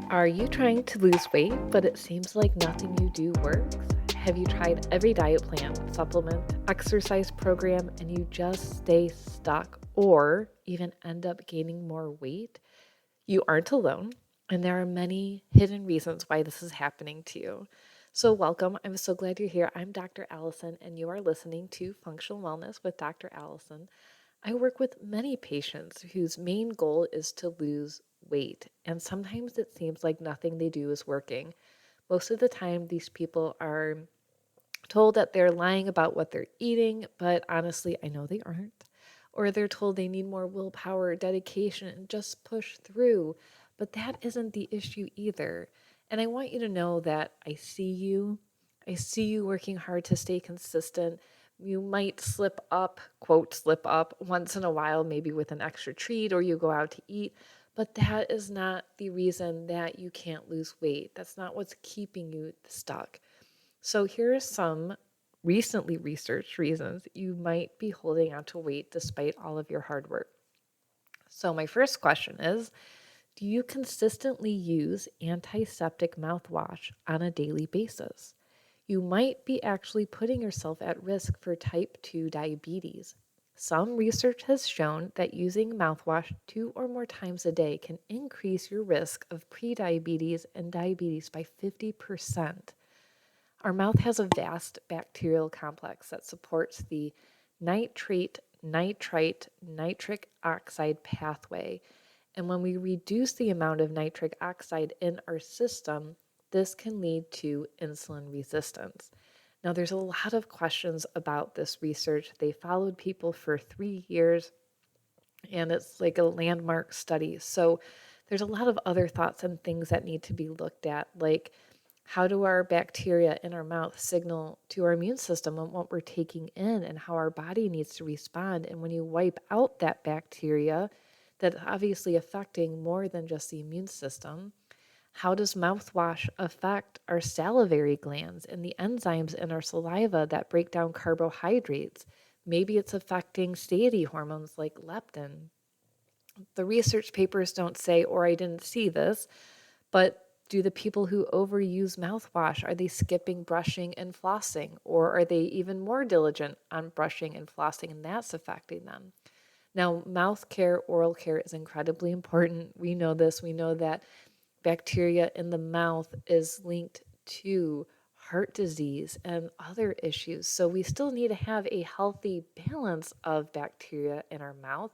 Are you trying to lose weight, but it seems like nothing you do works? Have you tried every diet plan, supplement, exercise program, and you just stay stuck or even end up gaining more weight? You aren't alone, and there are many hidden reasons why this is happening to you. So, welcome. I'm so glad you're here. I'm Dr. Allison, and you are listening to Functional Wellness with Dr. Allison. I work with many patients whose main goal is to lose weight, and sometimes it seems like nothing they do is working. Most of the time, these people are told that they're lying about what they're eating, but honestly, I know they aren't. Or they're told they need more willpower, dedication, and just push through. But that isn't the issue either. And I want you to know that I see you. I see you working hard to stay consistent. You might slip up, quote, slip up once in a while, maybe with an extra treat, or you go out to eat. But that is not the reason that you can't lose weight. That's not what's keeping you stuck. So here are some recently researched reasons you might be holding on to weight despite all of your hard work. So my first question is, do you consistently use antiseptic mouthwash on a daily basis? You might be actually putting yourself at risk for type 2 diabetes. Some research has shown that using mouthwash 2 or more times a day can increase your risk of prediabetes and diabetes by 50%. Our mouth has a vast bacterial complex that supports the nitrate, nitrite, nitric oxide pathway. And when we reduce the amount of nitric oxide in our system, this can lead to insulin resistance. Now, there's a lot of questions about this research. They followed people for 3 years, and it's like a landmark study. So there's a lot of other thoughts and things that need to be looked at, like how do our bacteria in our mouth signal to our immune system on what we're taking in and how our body needs to respond? And when you wipe out that bacteria, that's obviously affecting more than just the immune system. How does mouthwash affect our salivary glands and the enzymes in our saliva that break down carbohydrates? Maybe it's affecting satiety hormones like leptin. The research papers don't say, or I didn't see this, but do the people who overuse mouthwash, are they skipping brushing and flossing? Or are they even more diligent on brushing and flossing and that's affecting them? Now, mouth care, oral care is incredibly important. We know this. We know that bacteria in the mouth is linked to heart disease and other issues. So we still need to have a healthy balance of bacteria in our mouth,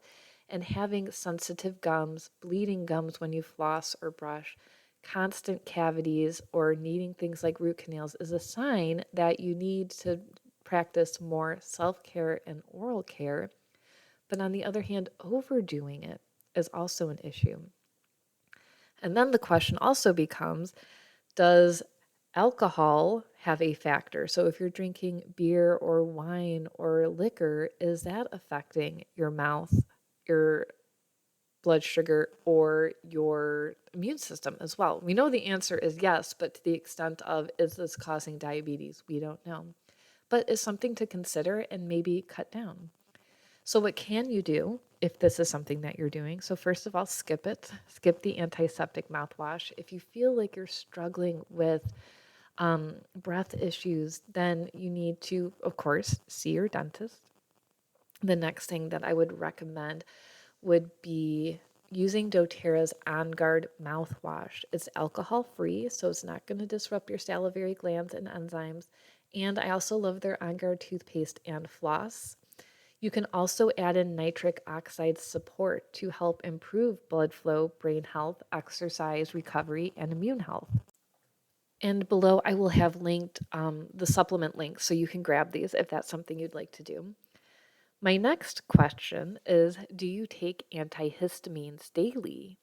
and having sensitive gums, bleeding gums when you floss or brush, constant cavities, or needing things like root canals is a sign that you need to practice more self-care and oral care. But on the other hand, overdoing it is also an issue. And then the question also becomes, does alcohol have a factor? So if you're drinking beer or wine or liquor, is that affecting your mouth, your blood sugar, or your immune system as well? We know the answer is yes, but to the extent of, is this causing diabetes? We don't know. But it's something to consider and maybe cut down. So what can you do if this is something that you're doing? So first of all, skip it. Skip the antiseptic mouthwash. If you feel like you're struggling with breath issues, then you need to, of course, see your dentist. The next thing that I would recommend would be using doTERRA's On Guard mouthwash. It's alcohol-free, so it's not going to disrupt your salivary glands and enzymes. And I also love their On Guard toothpaste and floss. You can also add in nitric oxide support to help improve blood flow, brain health, exercise, recovery, and immune health. And below, I will have linked the supplement links so you can grab these if that's something you'd like to do. My next question is, do you take antihistamines daily?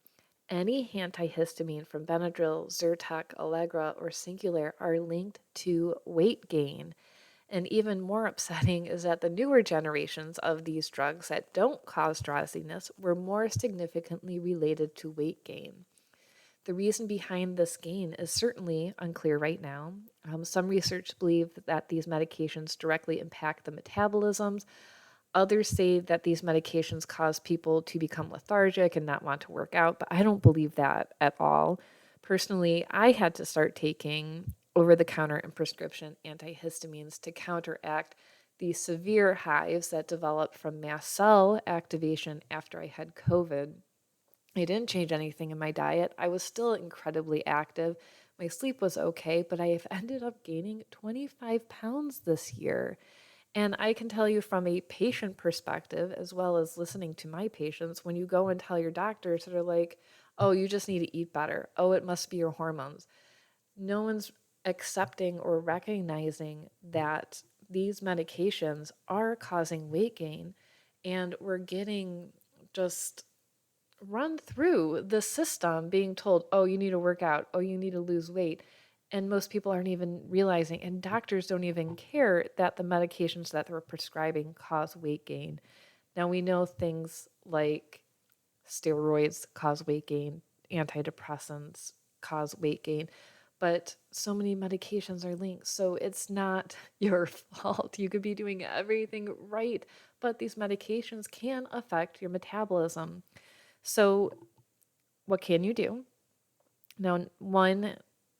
Any antihistamine from Benadryl, Zyrtec, Allegra, or Singulair are linked to weight gain. And even more upsetting is that the newer generations of these drugs that don't cause drowsiness were more significantly related to weight gain. The reason behind this gain is certainly unclear right now. Some research believe that these medications directly impact the metabolisms. Others say that these medications cause people to become lethargic and not want to work out, but I don't believe that at all. Personally, I had to start taking over the counter and prescription antihistamines to counteract the severe hives that developed from mast cell activation after I had COVID. I didn't change anything in my diet. I was still incredibly active. My sleep was okay, but I have ended up gaining 25 pounds this year. And I can tell you from a patient perspective, as well as listening to my patients, when you go and tell your doctors that are like, oh, you just need to eat better. Oh, it must be your hormones. No one's accepting or recognizing that these medications are causing weight gain, and we're getting just run through the system being told, oh, you need to work out, oh, you need to lose weight. And most people aren't even realizing, and doctors don't even care that the medications that they're prescribing cause weight gain. Now, we know things like steroids cause weight gain, antidepressants cause weight gain, but so many medications are linked. So it's not your fault. You could be doing everything right, but these medications can affect your metabolism. So, what can you do? Now, one,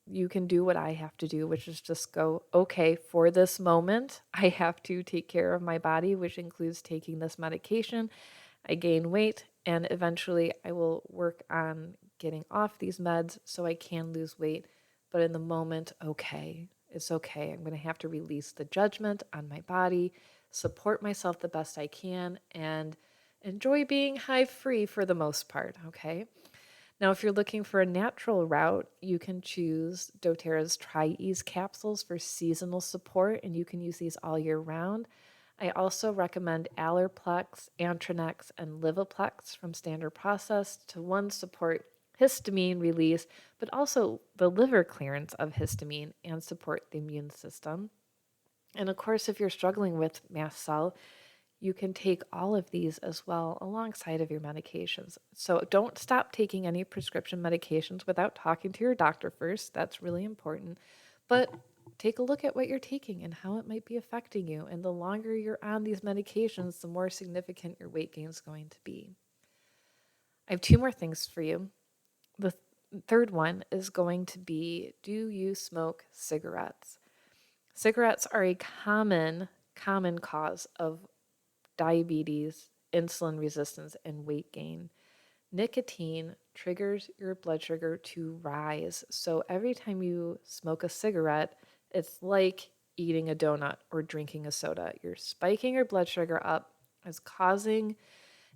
you can do what I have to do, which is just go, okay, for this moment, I have to take care of my body, which includes taking this medication. I gain weight, and eventually I will work on getting off these meds so I can lose weight. But in the moment, okay, it's okay. I'm going to have to release the judgment on my body, support myself the best I can, and enjoy being hive free for the most part, okay? Now, if you're looking for a natural route, you can choose doTERRA's Tri-Ease capsules for seasonal support, and you can use these all year round. I also recommend Allerplex, Antranex, and Livoplex from Standard Process to one, support histamine release, but also the liver clearance of histamine and support the immune system. And of course, if you're struggling with mast cell, you can take all of these as well alongside of your medications. So don't stop taking any prescription medications without talking to your doctor first. That's really important. But take a look at what you're taking and how it might be affecting you. And the longer you're on these medications, the more significant your weight gain is going to be. I have two more things for you. The third one is going to be, do you smoke cigarettes? Cigarettes are a common cause of diabetes, insulin resistance, and weight gain. Nicotine triggers your blood sugar to rise. So every time you smoke a cigarette, it's like eating a donut or drinking a soda. You're spiking your blood sugar up, it's causing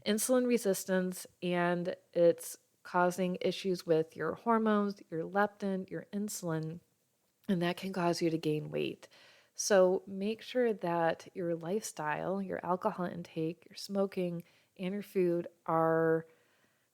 insulin resistance, and it's causing issues with your hormones, your leptin, your insulin, and that can cause you to gain weight. So make sure that your lifestyle, your alcohol intake, your smoking, and your food are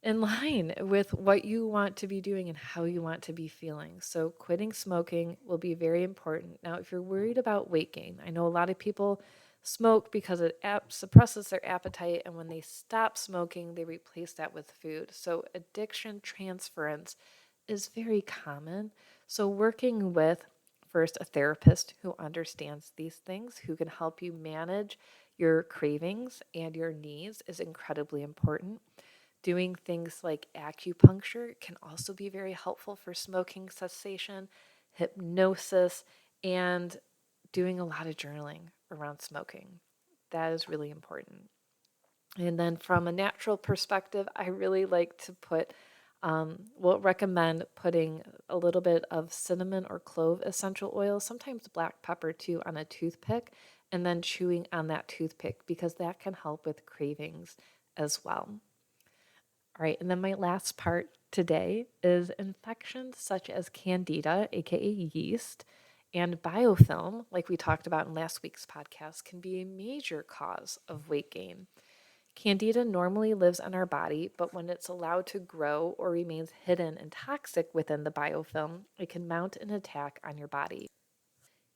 in line with what you want to be doing and how you want to be feeling. So quitting smoking will be very important. Now, if you're worried about weight gain, I know a lot of people smoke because it suppresses their appetite, and when they stop smoking, they replace that with food. So addiction transference is very common. So working with first a therapist who understands these things, who can help you manage your cravings and your needs, is incredibly important. Doing things like acupuncture can also be very helpful for smoking cessation, hypnosis, and doing a lot of journaling around smoking. That is really important. And then from a natural perspective, I really like to recommend putting a little bit of cinnamon or clove essential oil, sometimes black pepper too, on a toothpick, and then chewing on that toothpick because that can help with cravings as well. All right, and then my last part today is infections such as Candida, aka yeast, and biofilm, like we talked about in last week's podcast, can be a major cause of weight gain. Candida normally lives in our body, but when it's allowed to grow or remains hidden and toxic within the biofilm, it can mount an attack on your body.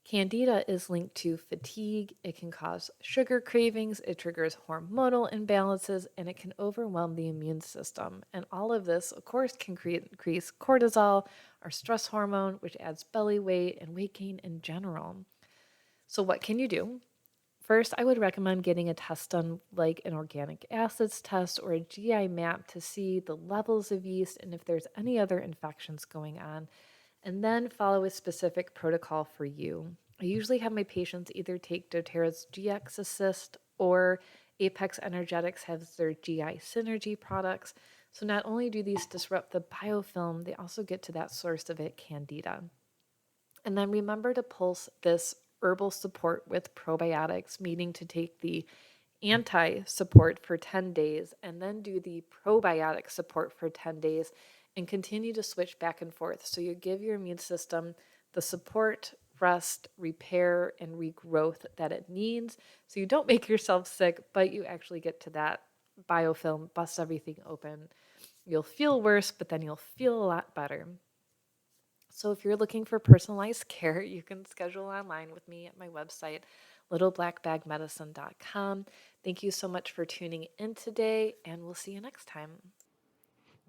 Candida is linked to fatigue, it can cause sugar cravings, it triggers hormonal imbalances, and it can overwhelm the immune system. And all of this, of course, can increase cortisol, our stress hormone, which adds belly weight and weight gain in general. So what can you do? First, I would recommend getting a test done like an organic acids test or a GI map to see the levels of yeast and if there's any other infections going on, and then follow a specific protocol for you. I usually have my patients either take doTERRA's GX Assist or Apex Energetics has their GI Synergy products. So not only do these disrupt the biofilm, they also get to that source of it, Candida. And then remember to pulse this herbal support with probiotics, meaning to take the anti support for 10 days and then do the probiotic support for 10 days and continue to switch back and forth. So you give your immune system the support, rest, repair, and regrowth that it needs. So you don't make yourself sick, but you actually get to that biofilm, bust everything open. You'll feel worse, but then you'll feel a lot better. So if you're looking for personalized care, you can schedule online with me at my website, littleblackbagmedicine.com. Thank you so much for tuning in today, and we'll see you next time.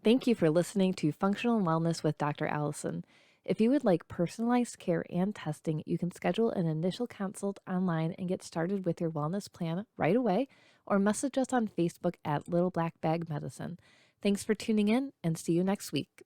Thank you for listening to Functional Wellness with Dr. Allison. If you would like personalized care and testing, you can schedule an initial consult online and get started with your wellness plan right away, or message us on Facebook at Little Black Bag Medicine. Thanks for tuning in, and see you next week.